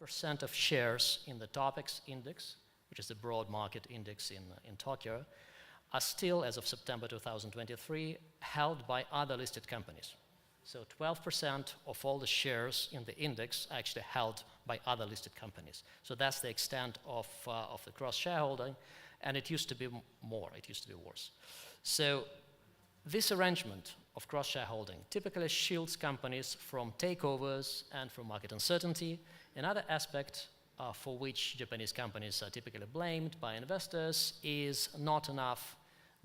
12% of shares in the TOPIX index, which is the broad market index in Tokyo, are still, as of September 2023, held by other listed companies. So 12% of all the shares in the index are actually held by other listed companies. So that's the extent of the cross-shareholding, and it used to be more, it used to be worse. So this arrangement of cross-shareholding typically shields companies from takeovers and from market uncertainty. Another aspect for which Japanese companies are typically blamed by investors is not enough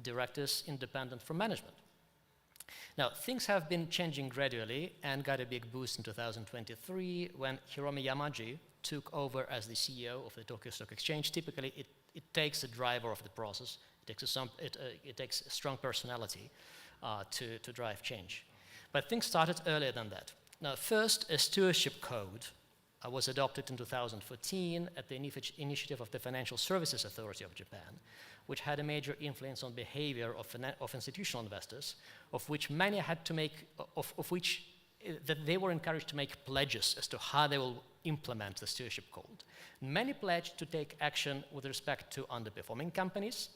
directors independent from management. Now, things have been changing gradually and got a big boost in 2023 when Hiromi Yamaji took over as the CEO of the Tokyo Stock Exchange. Typically, it takes a driver of the process. It takes a strong personality to drive change. But things started earlier than that. Now, first, a stewardship code was adopted in 2014 at the initiative of the Financial Services Authority of Japan, which had a major influence on behavior of institutional investors, of which many had to make, that they were encouraged to make pledges as to how they will implement the stewardship code. Many pledged to take action with respect to underperforming companies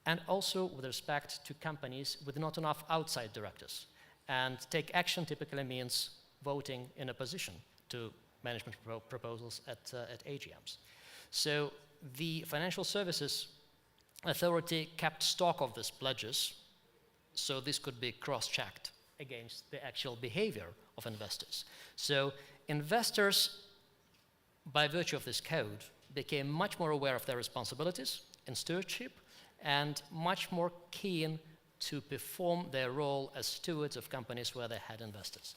and also with respect to companies with not enough outside directors. And take action typically means voting in opposition to management proposals at AGMs. So the Financial Services Authority kept stock of these pledges, so this could be cross-checked against the actual behavior of investors. So investors, by virtue of this code, became much more aware of their responsibilities in stewardship and much more keen to perform their role as stewards of companies where they had investors.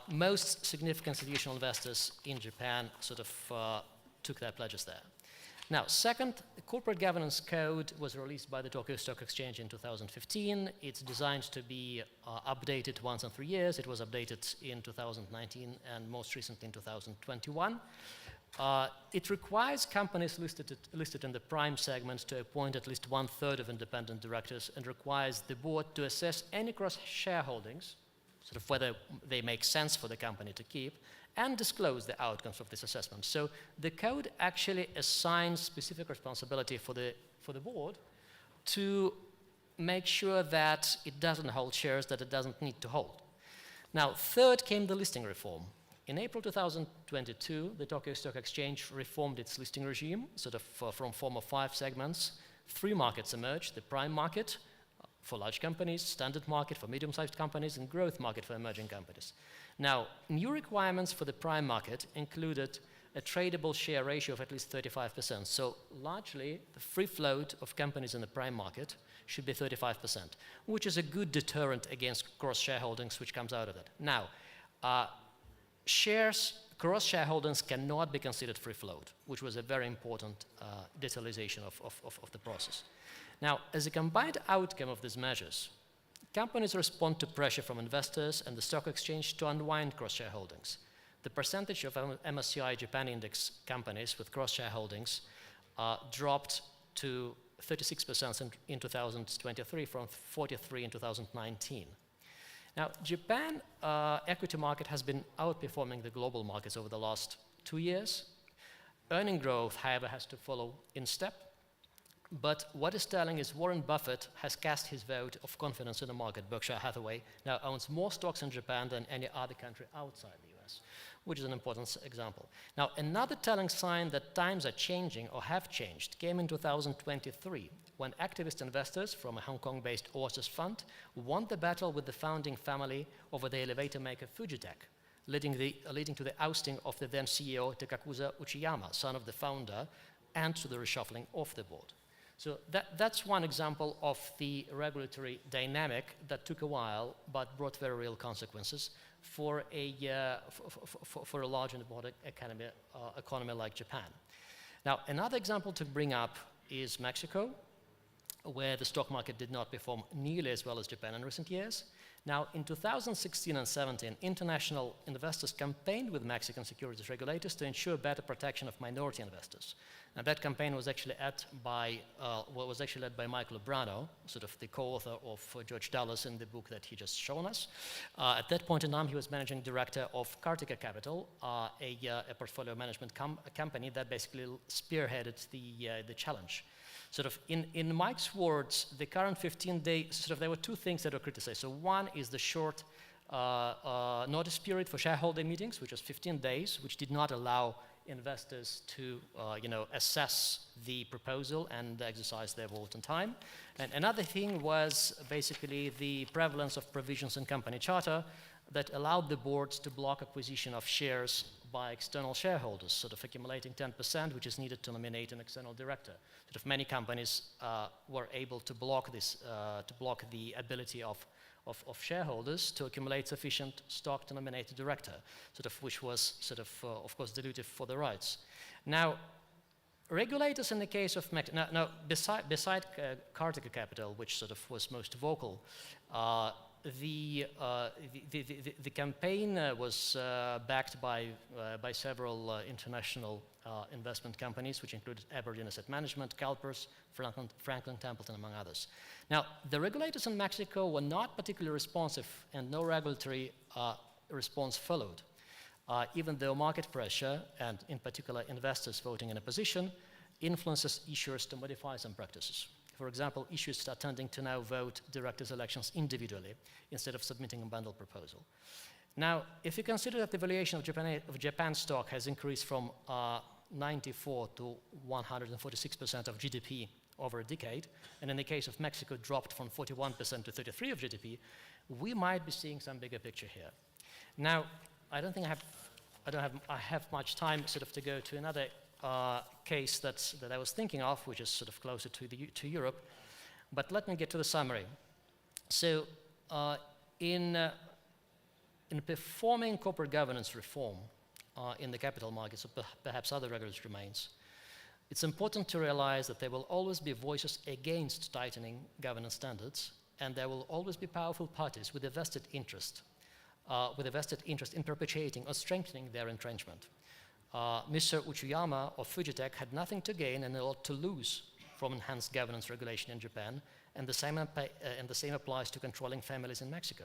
Most significant institutional investors in Japan sort of took their pledges there. Now, second, the Corporate Governance Code was released by the Tokyo Stock Exchange in 2015. It's designed to be updated once in 3 years. It was updated in 2019 and most recently in 2021. It requires companies listed in the prime segment to appoint at least 1/3 of independent directors and requires the board to assess any cross-shareholdings, sort of whether they make sense for the company to keep, and disclose the outcomes of this assessment. So the code actually assigns specific responsibility for the board to make sure that it doesn't hold shares that it doesn't need to hold. Now, third came the listing reform. In April 2022, the Tokyo Stock Exchange reformed its listing regime, sort of from former 5 segments. 3 markets emerged: the prime market for large companies, standard market for medium-sized companies, and growth market for emerging companies. Now, new requirements for the prime market included a tradable share ratio of at least 35%. So largely, the free float of companies in the prime market should be 35%, which is a good deterrent against cross-shareholdings which comes out of it. Now, cross-shareholdings cannot be considered free float, which was a very important detailization of the process. Now, as a combined outcome of these measures, companies respond to pressure from investors and the stock exchange to unwind cross-shareholdings. The percentage of MSCI Japan Index companies with cross-shareholdings dropped to 36% in 2023 from 43% in 2019. Now, Japan equity market has been outperforming the global markets over the last 2 years. Earning growth, however, has to follow in step. But what is telling is Warren Buffett has cast his vote of confidence in the market. Berkshire Hathaway now owns more stocks in Japan than any other country outside the US, which is an important example. Now, another telling sign that times are changing or have changed came in 2023 when activist investors from a Hong Kong-based Oasis fund won the battle with the founding family over the elevator maker Fujitec, leading to the ousting of the then CEO Takakusa Uchiyama, son of the founder, and to the reshuffling of the board. So that's one example of the regulatory dynamic that took a while but brought very real consequences for a large and important economy like Japan. Now, another example to bring up is Mexico. where the stock market did not perform nearly as well as Japan in recent years. Now, in 2016 and 17, international investors campaigned with Mexican securities regulators to ensure better protection of minority investors. And that campaign was actually led by Michael Brano, sort of the co-author of George Dallas in the book that he just shown us. At that point in time, he was managing director of Kartika Capital, a portfolio management company that basically spearheaded the challenge. Sort of in Mike's words, the current 15-day, sort of there were two things that were criticized. So one is the short notice period for shareholder meetings, which was 15 days, which did not allow investors to assess the proposal and exercise their vote in time. And another thing was basically the prevalence of provisions in company charter that allowed the boards to block acquisition of shares by external shareholders, sort of accumulating 10%, which is needed to nominate an external director. Sort of many companies were able to block this, to block the ability of shareholders to accumulate sufficient stock to nominate a director, sort of which was sort of course, dilutive for the rights. Now, regulators in the case of beside Kartika Capital, which sort of was most vocal, the campaign was backed by several international investment companies, which included Aberdeen Asset Management, CalPERS, Franklin Templeton, among others. Now, the regulators in Mexico were not particularly responsive, and no regulatory response followed, even though market pressure, and in particular investors voting in opposition, influences issuers to modify some practices. For example, issuers are tending to now vote directors' elections individually instead of submitting a bundle proposal. Now, if you consider that the valuation of Japan stock has increased from 94 to 146% of GDP over a decade, and in the case of Mexico dropped from 41% to 33% of GDP, we might be seeing some bigger picture here. Now, I don't think I have much time sort of to go to another case that I was thinking of, which is sort of closer to Europe, but let me get to the summary. So, in performing corporate governance reform in the capital markets, or perhaps other regulatory domains, it's important to realize that there will always be voices against tightening governance standards, and there will always be powerful parties with a vested interest in perpetuating or strengthening their entrenchment. Mr. Uchiyama of Fujitec had nothing to gain and a lot to lose from enhanced governance regulation in Japan, and the same applies to controlling families in Mexico.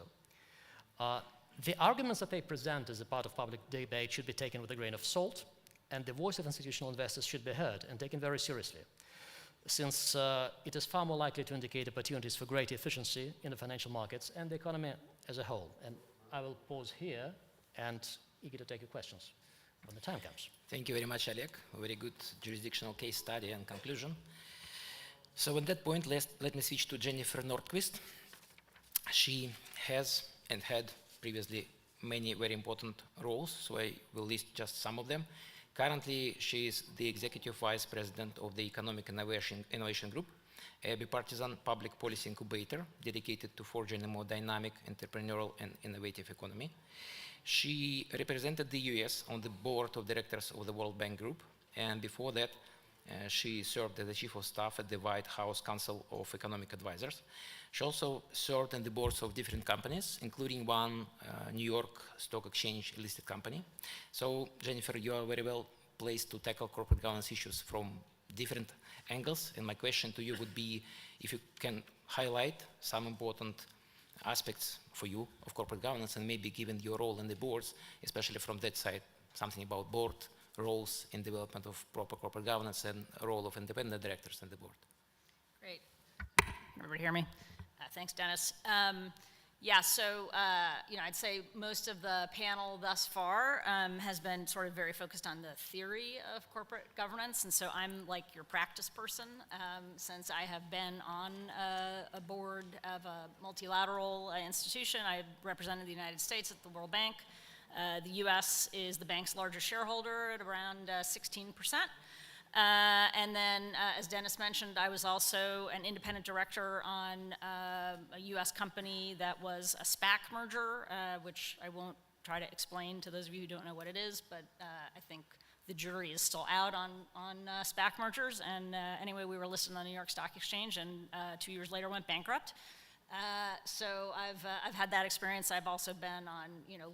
The arguments that they present as a part of public debate should be taken with a grain of salt, and the voice of institutional investors should be heard and taken very seriously, since it is far more likely to indicate opportunities for greater efficiency in the financial markets and the economy as a whole. And I will pause here and eager to take your questions when the time comes. Thank you very much, Oleg. A very good jurisdictional case study and conclusion. So at that point, let me switch to Jennifer Nordquist. She has and had previously many very important roles, so I will list just some of them. Currently, she is the Executive Vice President of the Economic Innovation Group, a bipartisan public policy incubator dedicated to forging a more dynamic, entrepreneurial, and innovative economy. She represented the US on the board of directors of the World Bank Group, and before that, she served as the Chief of Staff at the White House Council of Economic Advisors. She also served on the boards of different companies, including one New York Stock Exchange listed company. So, Jennifer, you are very well placed to tackle corporate governance issues from different angles, and my question to you would be if you can highlight some important aspects for you of corporate governance, and maybe given your role in the boards, especially from that side, something about board roles in development of proper corporate governance and role of independent directors on the board. Great. Everybody hear me? Thanks, Dennis. Yeah, so I'd say most of the panel thus far has been sort of very focused on the theory of corporate governance, and so I'm like your practice person since I have been on a board of a multilateral institution. I represented the United States at the World Bank. The US is the bank's largest shareholder at around 16%. And then, as Dennis mentioned, I was also an independent director on a US company that was a SPAC merger, which I won't try to explain to those of you who don't know what it is, but I think the jury is still out on SPAC mergers, and anyway, we were listed on the New York Stock Exchange, and 2 years later went bankrupt. So I've had that experience. I've also been on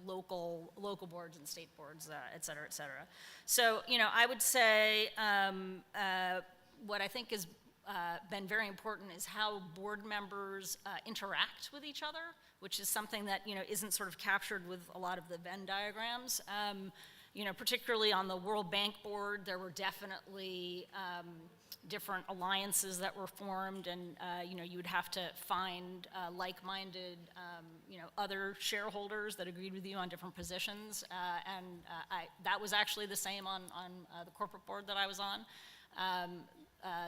local boards and state boards, et cetera, et cetera. So I would say what I think has been very important is how board members interact with each other, which is something that isn't sort of captured with a lot of the Venn diagrams. Particularly on the World Bank board, there were definitely different alliances that were formed, and you would have to find like-minded, other shareholders that agreed with you on different positions, and that was actually the same on the corporate board that I was on.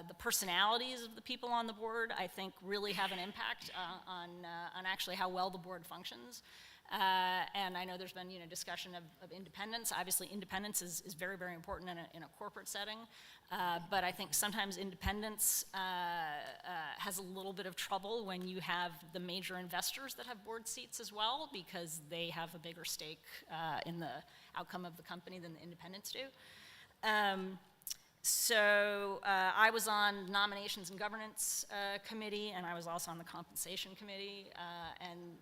The personalities of the people on the board, I think, really have an impact on actually how well the board functions. And I know there's been discussion of independence. Obviously, independence is very, very important in a corporate setting. But I think sometimes independence has a little bit of trouble when you have the major investors that have board seats as well, because they have a bigger stake in the outcome of the company than the independents do. So I was on Nominations and Governance Committee, and I was also on the Compensation Committee. And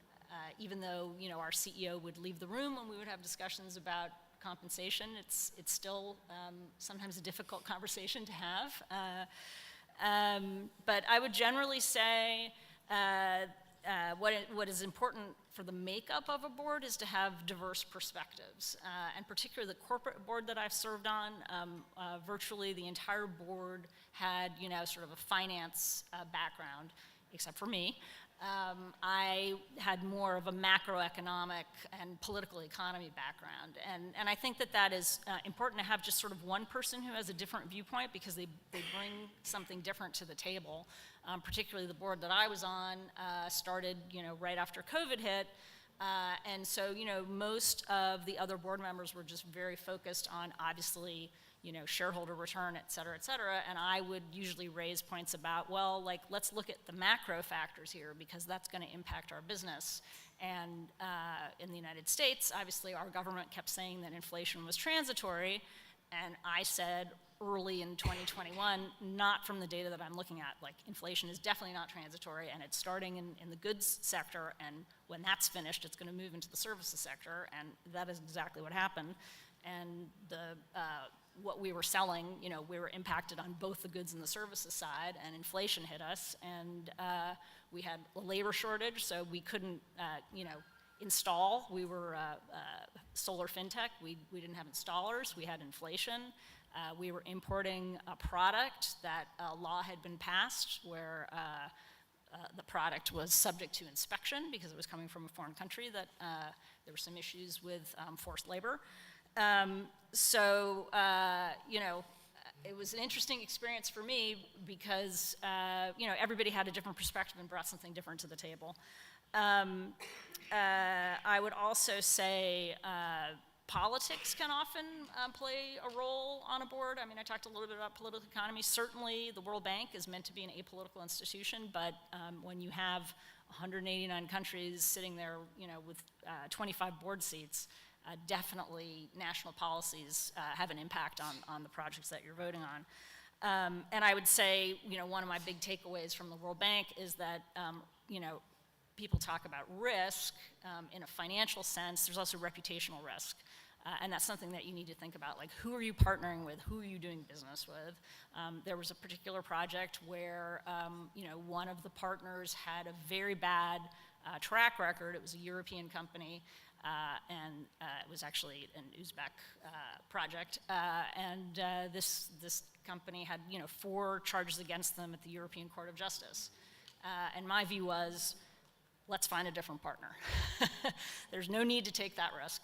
even though our CEO would leave the room when we would have discussions about compensation, it's still sometimes a difficult conversation to have. But I would generally say what is important for the makeup of a board is to have diverse perspectives. And particularly the corporate board that I've served on, virtually the entire board had sort of a finance background, except for me. I had more of a macroeconomic and political economy background. And I think that is important to have just sort of one person who has a different viewpoint, because they bring something different to the table. Particularly the board that I was on started right after COVID hit. And so most of the other board members were just very focused on, obviously, shareholder return, et cetera, and I would usually raise points about, well, let's look at the macro factors here, because that's going to impact our business. And in the United States, obviously, our government kept saying that inflation was transitory, and I said early in 2021, not from the data that I'm looking at, inflation is definitely not transitory, and it's starting in the goods sector, and when that's finished, it's going to move into the services sector, and that is exactly what happened. And what we were selling, we were impacted on both the goods and the services side, and inflation hit us, and we had a labor shortage, so we couldn't, install. We were solar fintech. We didn't have installers. We had inflation. We were importing a product that a law had been passed where the product was subject to inspection because it was coming from a foreign country, that there were some issues with forced labor. It was an interesting experience for me because, everybody had a different perspective and brought something different to the table. I would also say politics can often play a role on a board. I mean, I talked a little bit about political economy. Certainly, the World Bank is meant to be an apolitical institution, but when you have 189 countries sitting there, with 25 board seats, definitely national policies have an impact on the projects that you're voting on. And I would say, one of my big takeaways from the World Bank is that, people talk about risk in a financial sense. There's also reputational risk. And that's something that you need to think about, who are you partnering with, who are you doing business with? There was a particular project where, one of the partners had a very bad track record. It was a European company, and it was actually an Uzbek project. This company had, 4 charges against them at the European Court of Justice. And my view was, let's find a different partner. There's no need to take that risk.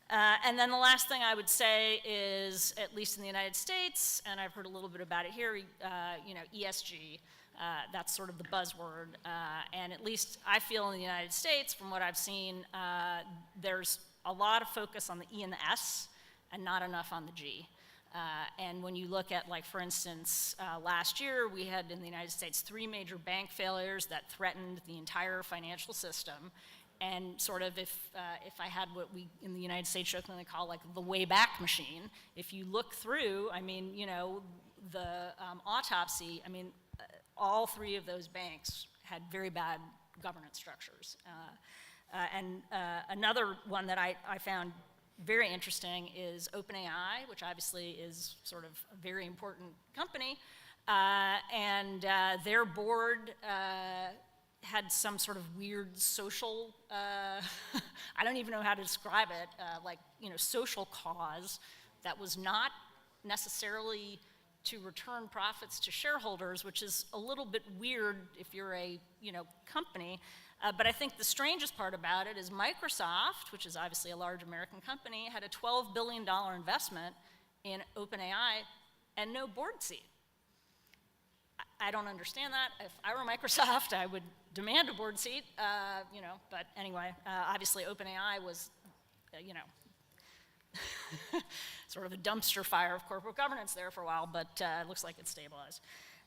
And then the last thing I would say is, at least in the United States, and I've heard a little bit about it here, ESG, that's sort of the buzzword. And at least I feel in the United States, from what I've seen, there's a lot of focus on the E and the S and not enough on the G. And when you look at, for instance, last year, we had in the United States 3 major bank failures that threatened the entire financial system. and sort of if I had what we in the United States jokingly call like the way back machine, if you look through, I mean, you know, the autopsy, I mean, all three of those banks had very bad governance structures. And another one that I found very interesting is OpenAI, which obviously is sort of a very important company, and their board had some sort of weird social, I don't even know how to describe it, like, you know, social cause that was not necessarily to return profits to shareholders, which is a little bit weird if you're a, you know, company. But I think the strangest part about it is Microsoft, which is obviously a large American company, had a $12 billion investment in OpenAI and no board seat. I don't understand that. If I were Microsoft, I would demand a board seat, you know, but anyway, obviously OpenAI was, you know, sort of a dumpster fire of corporate governance there for a while, but it looks like it's stabilized.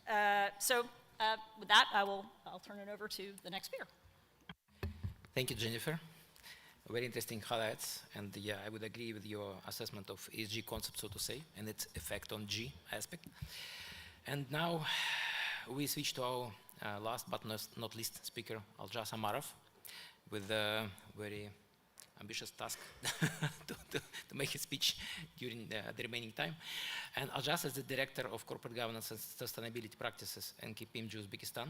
With that, I'll turn it over to the next speaker. Thank you, Jennifer. Very interesting highlights, and yeah, I would agree with your assessment of ESG concept, so to say, and its effect on G aspect. And now we switch to our last but not least speaker, Aljas Amarov, with a very ambitious task to make a speech during the remaining time. And Aljas is the Director of Corporate Governance and Sustainability Practices in KPMG Uzbekistan.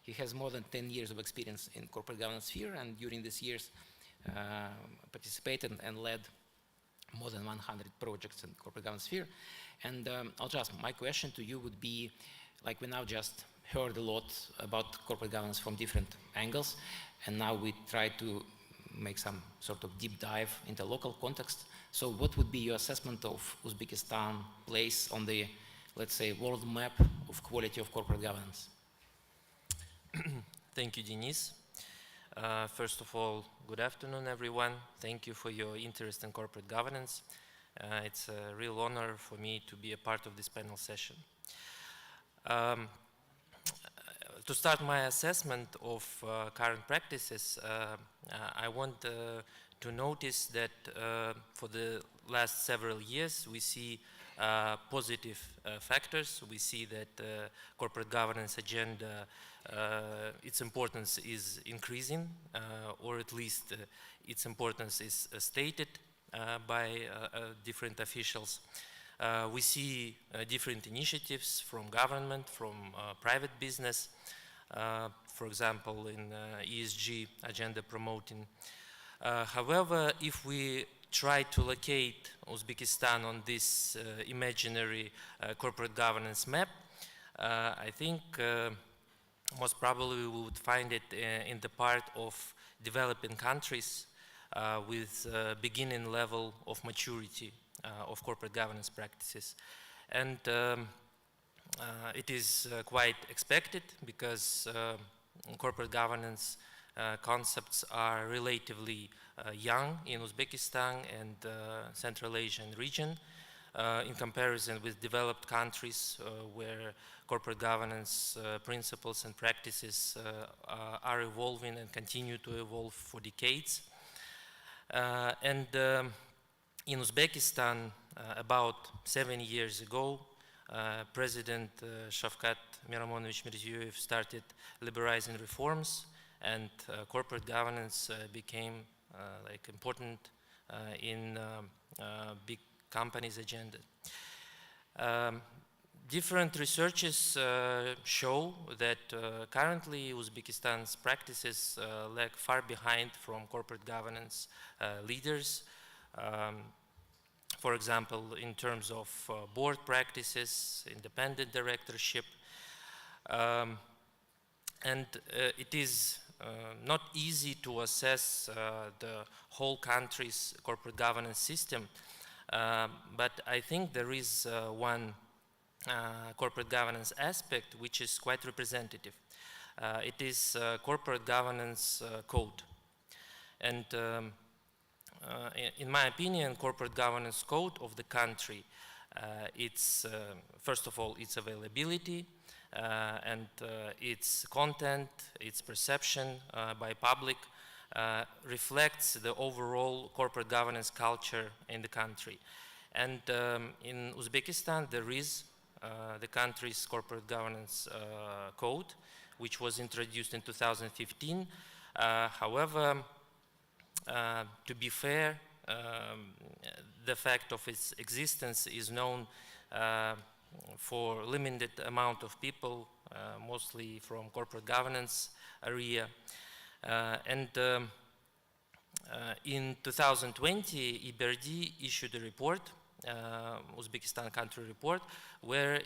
He has more than 10 years of experience in corporate governance sphere, and during these years participated and led more than 100 projects in corporate governance sphere. And Aljas, my question to you would be, like we now just heard a lot about corporate governance from different angles, and now we try to make some sort of deep dive into local context. So what would be your assessment of Uzbekistan place on the, let's say, world map of quality of corporate governance? Thank you, Denis. First of all, good afternoon, everyone. Thank you for your interest in corporate governance. It's a real honor for me to be a part of this panel session. To start my assessment of current practices, I want to notice that for the last several years we see positive factors. We see that corporate governance agenda, its importance is increasing, or at least its importance is stated by different officials. We see different initiatives from government, from private business, for example, in ESG agenda promoting. However, if we try to locate Uzbekistan on this imaginary corporate governance map, I think most probably we would find it in the part of developing countries with beginning level of maturity of corporate governance practices. And it is quite expected because corporate governance concepts are relatively young in Uzbekistan and Central Asian region in comparison with developed countries where corporate governance principles and practices are evolving and continue to evolve for decades. In Uzbekistan, about 7 years ago, President Shavkat Miramonovich Mirziyoyev started liberalizing reforms, and corporate governance became like important in big companies' agenda. Different researches show that currently Uzbekistan's practices lag far behind from corporate governance leaders. For example, in terms of board practices, independent directorship, and it is not easy to assess the whole country's corporate governance system, but I think there is one corporate governance aspect which is quite representative. It is corporate governance code. And in my opinion, corporate governance code of the country, it's first of all its availability and its content, its perception by public reflects the overall corporate governance culture in the country. And in Uzbekistan, there is the country's corporate governance code, which was introduced in 2015. However, to be fair, the fact of its existence is known for limited amount of people, mostly from corporate governance area. In 2020, EBRD issued a report, Uzbekistan country report, where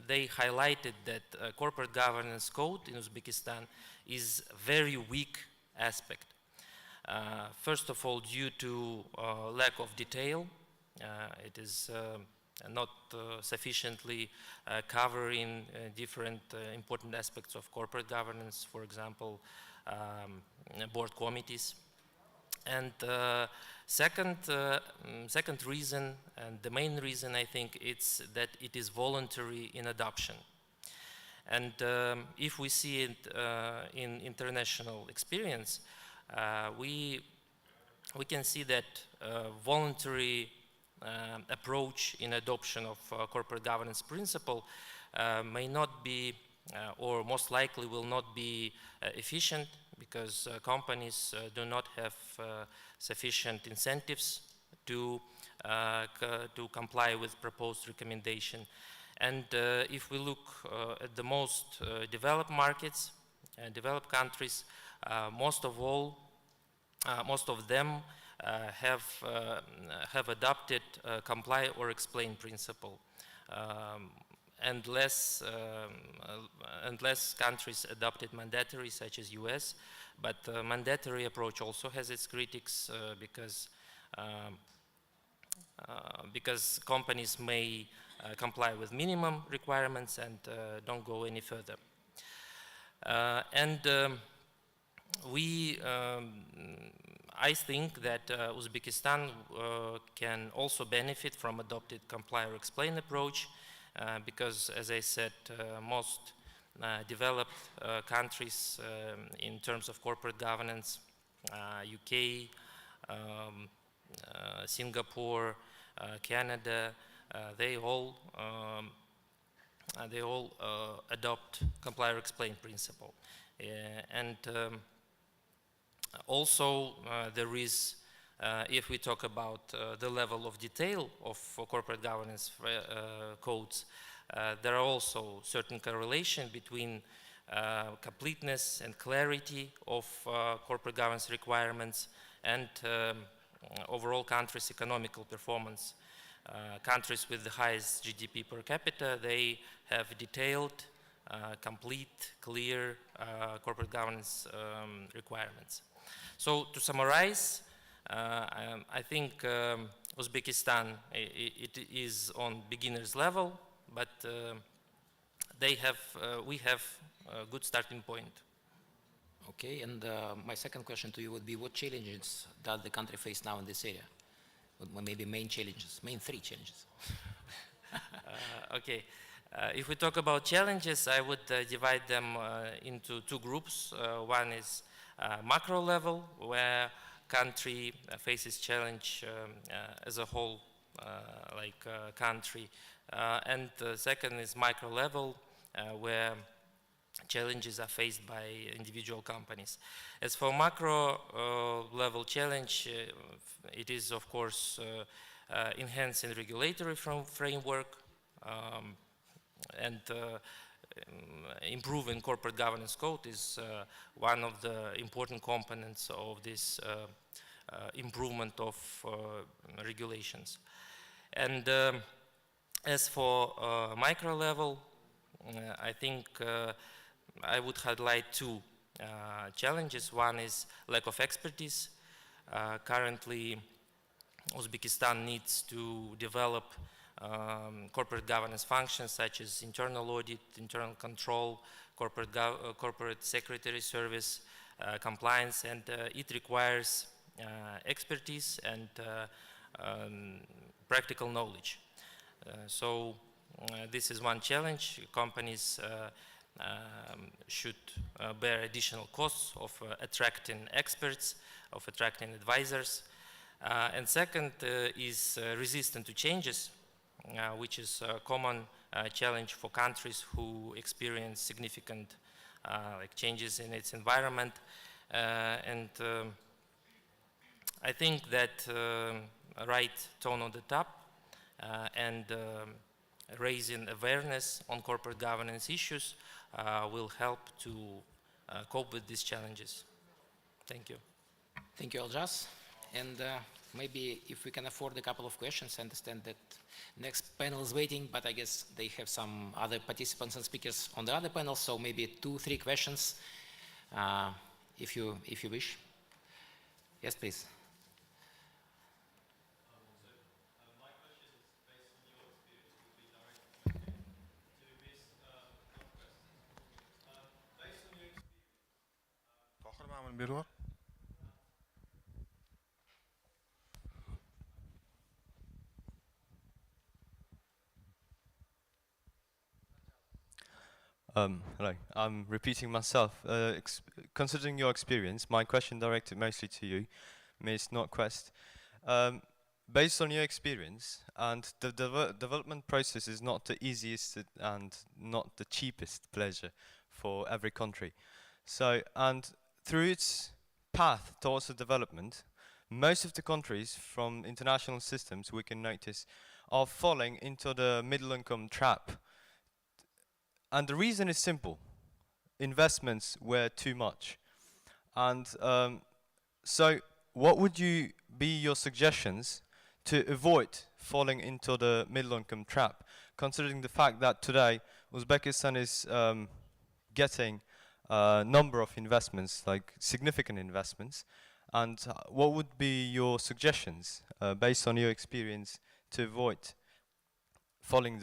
they highlighted that corporate governance code in Uzbekistan is a very weak aspect. First of all, due to lack of detail, it is not sufficiently covering different important aspects of corporate governance, for example, board committees. And second reason, and the main reason, I think, it's that it is voluntary in adoption. And if we see it in international experience, we can see that voluntary approach in adoption of corporate governance principle may not be, or most likely will not be efficient, because companies do not have sufficient incentives to comply with proposed recommendation. And if we look at the most developed markets, developed countries, most of them have adopted comply or explain principle, and less countries adopted mandatory, such as US. But mandatory approach also has its critics because companies may comply with minimum requirements and don't go any further. I think that Uzbekistan can also benefit from adopted comply or explain approach, because, as I said, most developed countries in terms of corporate governance, UK, Singapore, Canada, they all adopt comply or explain principle. Also, there is, if we talk about the level of detail of corporate governance codes, there are also certain correlation between completeness and clarity of corporate governance requirements and overall country's economical performance. Countries with the highest GDP per capita, they have detailed, complete, clear corporate governance requirements. So to summarize, I think Uzbekistan, it is on beginner's level, but we have a good starting point. Okay, and my second question to you would be, what challenges does the country face now in this area? What maybe main challenges, main three challenges? Okay, if we talk about challenges, I would divide them into two groups. One is macro level, where country faces challenge as a whole, like country. And the second is micro level, where challenges are faced by individual companies. As for macro level challenge, it is of course enhancing regulatory framework and improving corporate governance code is one of the important components of this improvement of regulations. And as for micro level, I think I would highlight two challenges. One is lack of expertise. Currently, Uzbekistan needs to develop corporate governance functions such as internal audit, internal control, corporate secretary service, compliance, and it requires expertise and practical knowledge. So this is one challenge. Companies should bear additional costs of attracting experts, of attracting advisors. And second is resistant to changes, which is a common challenge for countries who experience significant like changes in its environment. I think that a right tone on the top and raising awareness on corporate governance issues will help to cope with these challenges. Thank you. Thank you, Aljas. And maybe if we can afford a couple of questions, I understand that next panel is waiting, but I guess they have some other participants and speakers on the other panel, so maybe 2-3 questions if you wish. Yes, please. Hello, I'm repeating myself. Considering your experience, my question directed mostly to you, Ms. Nordquist. Based on your experience, and the development process is not the easiest and not the cheapest pleasure for every country. So, and through its path towards the development, most of the countries from international systems we can notice are falling into the middle income trap. And the reason is simple. Investments were too much. And so what would you be your suggestions to avoid falling into the middle income trap, considering the fact that today Uzbekistan is getting a number of investments, like significant investments, and what would be your suggestions based on your experience to avoid falling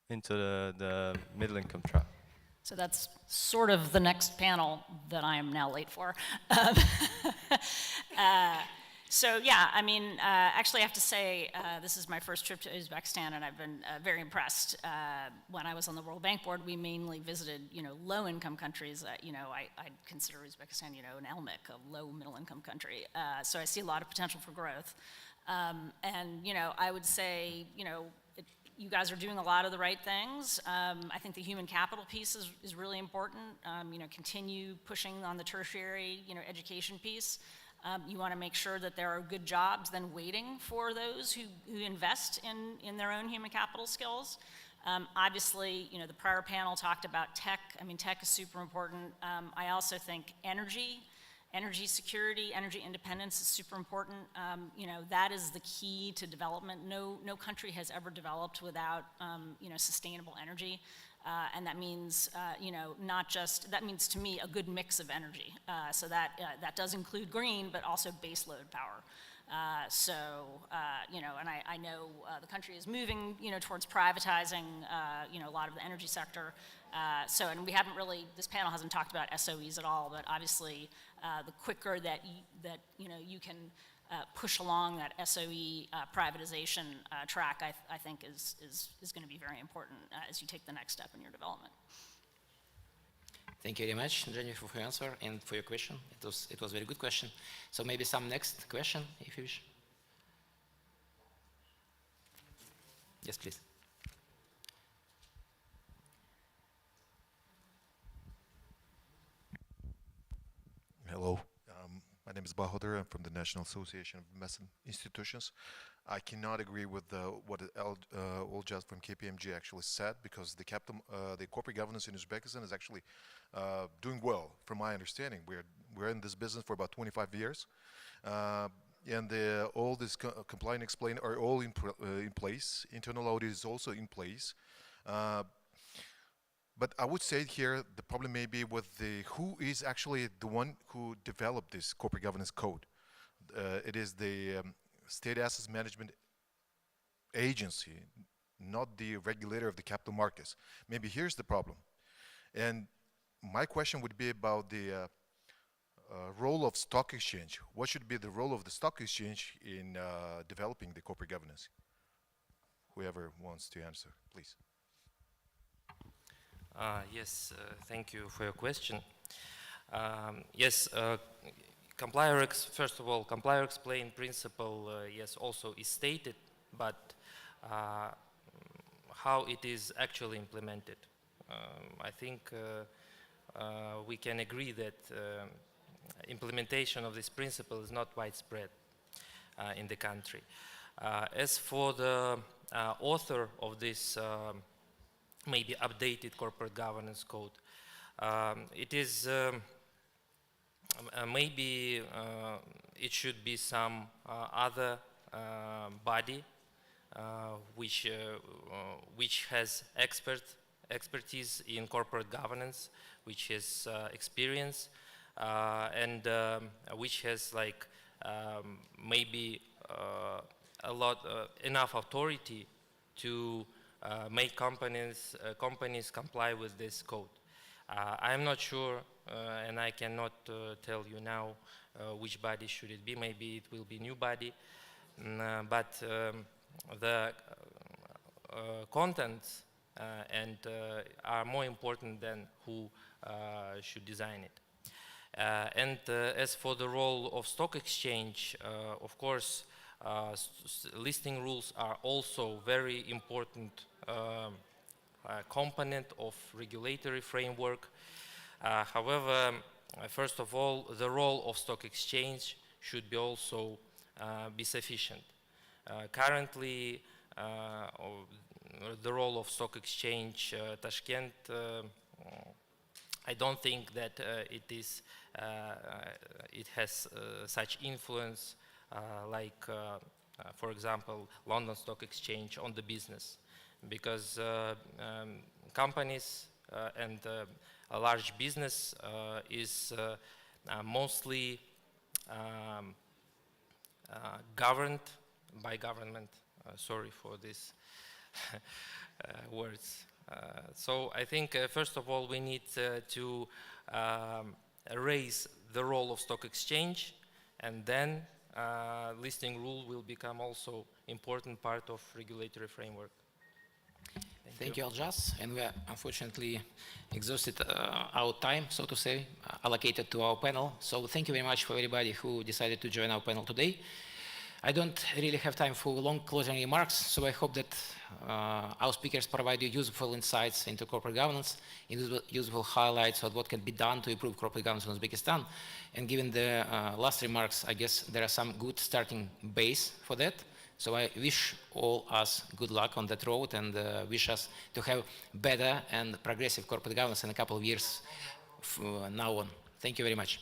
into the middle income trap? So that's sort of the next panel that I am now late for. So yeah, I mean, actually I have to say, this is my first trip to Uzbekistan, and I've been very impressed. When I was on the World Bank Board, we mainly visited, low-income countries. I consider Uzbekistan, an ELMIC, a low middle-income country. So I see a lot of potential for growth. I would say, you guys are doing a lot of the right things. I think the human capital piece is really important. Continue pushing on the tertiary, education piece. You want to make sure that there are good jobs then waiting for those who invest in their own human capital skills. Obviously, the prior panel talked about tech. I mean, tech is super important. I also think energy security, energy independence is super important. That is the key to development. No country has ever developed without, sustainable energy. And that means, that means to me a good mix of energy. So that does include green, but also baseload power. And I know the country is moving, towards privatizing, a lot of the energy sector. And we haven't really, this panel hasn't talked about SOEs at all, but obviously the quicker that you can push along that SOE privatization track, I think is going to be very important as you take the next step in your development. Thank you very much, Jennifer, for your answer and for your question. It was a very good question. So maybe some next question, if you wish. Yes, please. Hello, my name is Bahodir. I'm from the National Association of Investment Institutions. I cannot agree with what Oljas from KPMG actually said, because the corporate governance in Uzbekistan is actually doing well, from my understanding. We're in this business for about 25 years, and all this compliant explain are all in place. Internal audit is also in place. But I would say here the problem may be with who is actually the one who developed this corporate governance code. It is the State Assets Management Agency, not the regulator of the capital markets. Maybe here's the problem. And my question would be about the role of stock exchange. What should be the role of the stock exchange in developing the corporate governance? Whoever wants to answer, please. Yes, thank you for your question. Yes, first of all, complier explain principle, yes, also is stated, but how it is actually implemented. I think we can agree that implementation of this principle is not widespread in the country. As for the author of this maybe updated corporate governance code, it is maybe it should be some other body which has expertise in corporate governance, which has experience, and which has like maybe enough authority to make companies comply with this code. I'm not sure, and I cannot tell you now which body should it be. Maybe it will be new body, but the contents and are more important than who should design it. And as for the role of stock exchange, of course, listing rules are also very important component of regulatory framework. However, first of all, the role of stock exchange should be also be sufficient. Currently, the role of stock exchange, Tashkent, I don't think that it has such influence like, for example, London Stock Exchange on the business, because companies and a large business is mostly governed by government. Sorry for these words. So I think first of all we need to raise the role of stock exchange, and then listing rule will become also important part of regulatory framework. Thank you, Aljas. And we are unfortunately exhausted our time, so to say, allocated to our panel. So thank you very much for everybody who decided to join our panel today. I don't really have time for long closing remarks, so I hope that our speakers provide you useful insights into corporate governance, useful highlights of what can be done to improve corporate governance in Uzbekistan. And given the last remarks, I guess there are some good starting base for that. So I wish all us good luck on that road, and wish us to have better and progressive corporate governance in a couple of years now on. Thank you very much.